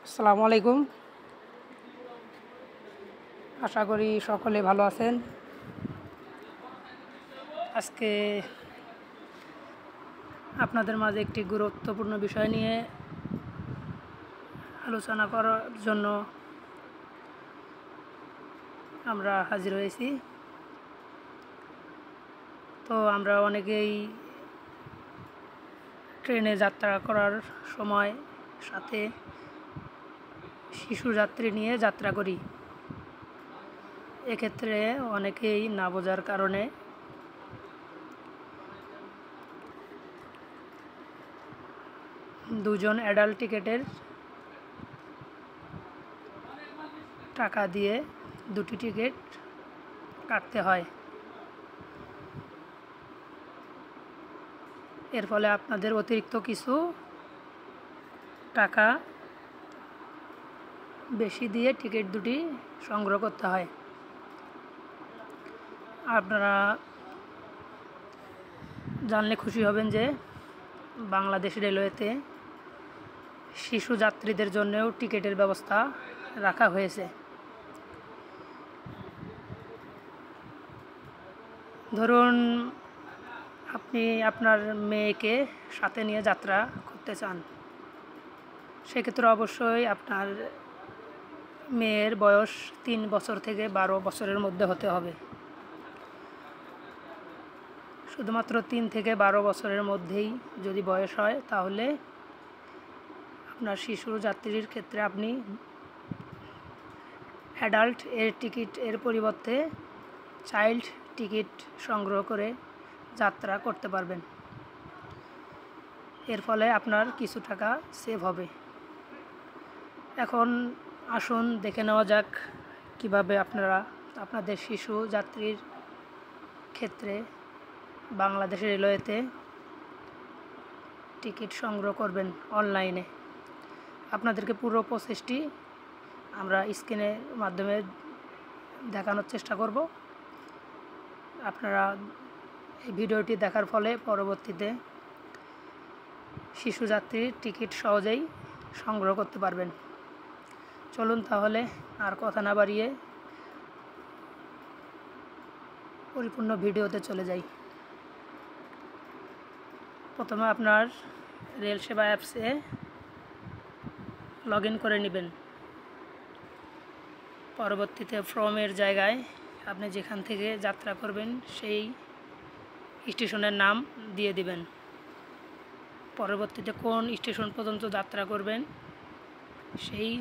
আসসালামু আলাইকুম। আশা করি সকলে ভালো আছেন। আজকে আপনাদের মাঝে একটি গুরুত্বপূর্ণ বিষয় নিয়ে আলোচনা করার জন্য আমরা হাজির হয়েছি। তো আমরা অনেকেই ট্রেনে যাত্রা করার সময় সাথে শিশু যাত্রী নিয়ে যাত্রা করি। এক্ষেত্রে অনেকেই না বোঝার কারণে দুজন অ্যাডাল্ট টিকেটের টাকা দিয়ে দুটি টিকিট কাটতে হয়। এর ফলে আপনাদের অতিরিক্ত কিছু টাকা বেশি দিয়ে টিকিট দুটি সংগ্রহ করতে হয়। আপনারা জানলে খুশি হবেন যে বাংলাদেশ রেলওয়েতে শিশু যাত্রীদের জন্যও টিকিটের ব্যবস্থা রাখা হয়েছে। ধরুন আপনি আপনার মেয়েকে সাথে নিয়ে যাত্রা করতে চান, সেক্ষেত্রে অবশ্যই আপনার মেয়ের বয়স 3 বছর থেকে 12 বছরের মধ্যে হতে হবে। শুধুমাত্র 3 থেকে 12 বছরের মধ্যেই যদি বয়স হয় তাহলে আপনার শিশু যাত্রীর ক্ষেত্রে আপনি অ্যাডাল্ট এর টিকিট এর পরিবর্তে চাইল্ড টিকিট সংগ্রহ করে যাত্রা করতে পারবেন। এর ফলে আপনার কিছু টাকা সেভ হবে। এখন আসুন দেখে নেওয়া যাক কিভাবে আপনারা আপনাদের শিশু যাত্রীর ক্ষেত্রে বাংলাদেশ রেলওয়েতে টিকিট সংগ্রহ করবেন অনলাইনে। আপনাদেরকে পুরো প্রসেসটি আমরা স্ক্রিনের মাধ্যমে দেখানোর চেষ্টা করব। আপনারা এই ভিডিওটি দেখার ফলে পরবর্তীতে শিশু যাত্রীর টিকিট সহজেই সংগ্রহ করতে পারবেন। চলুন তাহলে আর কথা না বাড়িয়ে পরিপূর্ণ ভিডিওতে চলে যাই। প্রথমে আপনার রেল সেবা অ্যাপসে লগ ইন করে নেবেন। পরবর্তীতে ফ্রমের জায়গায় আপনি যেখান থেকে যাত্রা করবেন সেই স্টেশনের নাম দিয়ে দিবেন। পরবর্তীতে কোন স্টেশন পর্যন্ত যাত্রা করবেন সেই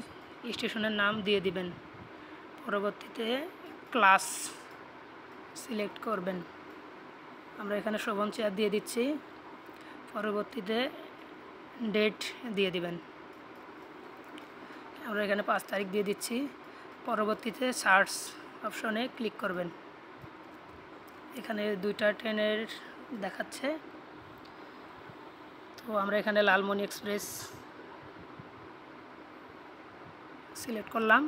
স্টেশনের নাম দিয়ে দিবেন। পরবর্তীতে ক্লাস সিলেক্ট করবেন। আমরা এখানে শোভন চেয়ার দিয়ে দিচ্ছি। পরবর্তীতে ডেট দিয়ে দিবেন। আমরা এখানে 5 তারিখ দিয়ে দিচ্ছি। পরবর্তীতে সার্চ অপশনে ক্লিক করবেন। এখানে 2টা ট্রেনের দেখাচ্ছে, তো আমরা এখানে লালমনি এক্সপ্রেস সিলেক্ট করলাম।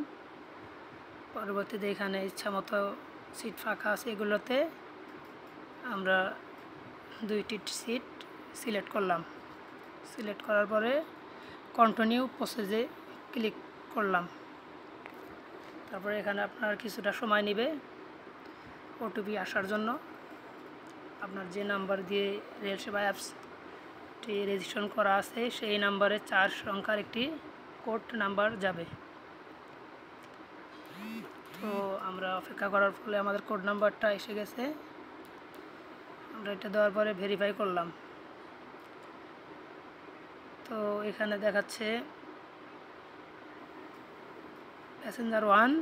পরবর্তীতে এখানে ইচ্ছামতো সিট ফাঁকা আছে, এগুলোতে আমরা 2টি সিট সিলেক্ট করলাম। সিলেক্ট করার পরে কন্টিনিউ প্রসেসে ক্লিক করলাম। তারপরে এখানে আপনার কিছুটা সময় নেবে ওটিপি আসার জন্য। আপনার যে নাম্বার দিয়ে রেল সেবা অ্যাপসটি রেজিস্ট্রেশন করা আছে সেই নাম্বারে 4 সংখ্যার একটি কোড নাম্বার যাবে। তো আমরা অপেক্ষা করার ফলে আমাদের কোড নাম্বারটা এসে গেছে। আমরা এটা দেওয়ার পরে ভেরিফাই করলাম। তো এখানে দেখাচ্ছে প্যাসেঞ্জার 1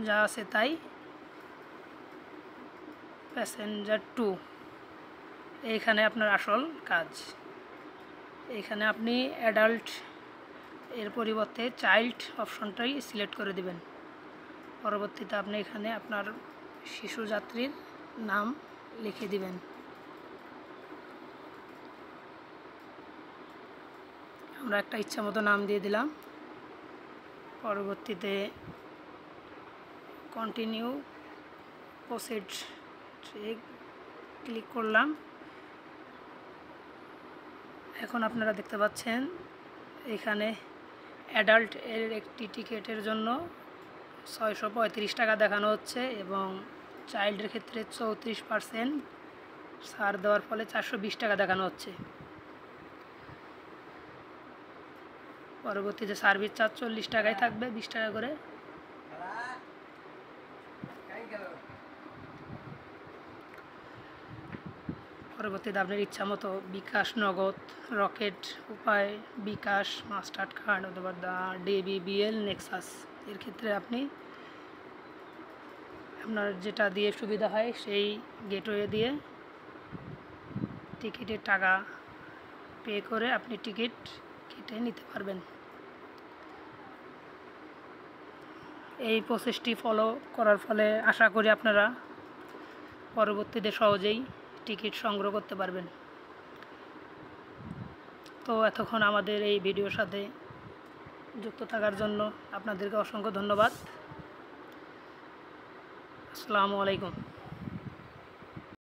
যা আছে তাই, প্যাসেঞ্জার 2 এইখানে আপনার আসল কাজ। এখানে আপনি অ্যাডাল্ট এর পরিবর্তে চাইল্ড অপশনটাই সিলেক্ট করে দিবেন। পরবর্তীতে আপনি এখানে আপনার শিশু যাত্রীর নাম লিখে দিবেন। আমরা একটা ইচ্ছামতো নাম দিয়ে দিলাম। পরবর্তীতে কন্টিনিউ প্রসিড ক্লিক করলাম। এখন আপনারা দেখতে পাচ্ছেন এখানে অ্যাডাল্ট এর একটি টিকিটের জন্য 635 টাকা দেখানো হচ্ছে এবং চাইল্ডের ক্ষেত্রে 34% ছাড় দেওয়ার ফলে 420 টাকা দেখানো হচ্ছে। পরবর্তীতে সার্ভিস চার্জ 40 টাকায় থাকবে, 20 টাকা করে। পরবর্তীতে আপনার ইচ্ছা মতো বিকাশ, নগদ, রকেট উপায়, বিকাশ, মাস্টার কার্ড অথবা DBBL নেক্সাস এর ক্ষেত্রে আপনি আপনার যেটা দিয়ে সুবিধা হয় সেই গেটওয়ে দিয়ে টিকিটের টাকা পে করে আপনি টিকিট কেটে নিতে পারবেন। এই প্রসেসটি ফলো করার ফলে আশা করি আপনারা পরবর্তীতে সহজেই টিকিট সংগ্রহ করতে পারবেন। তো এতক্ষণ আমাদের এই ভিডিওর সাথে যুক্ত থাকার জন্য আপনাদেরকে অসংখ্য ধন্যবাদ। আসসালামু আলাইকুম।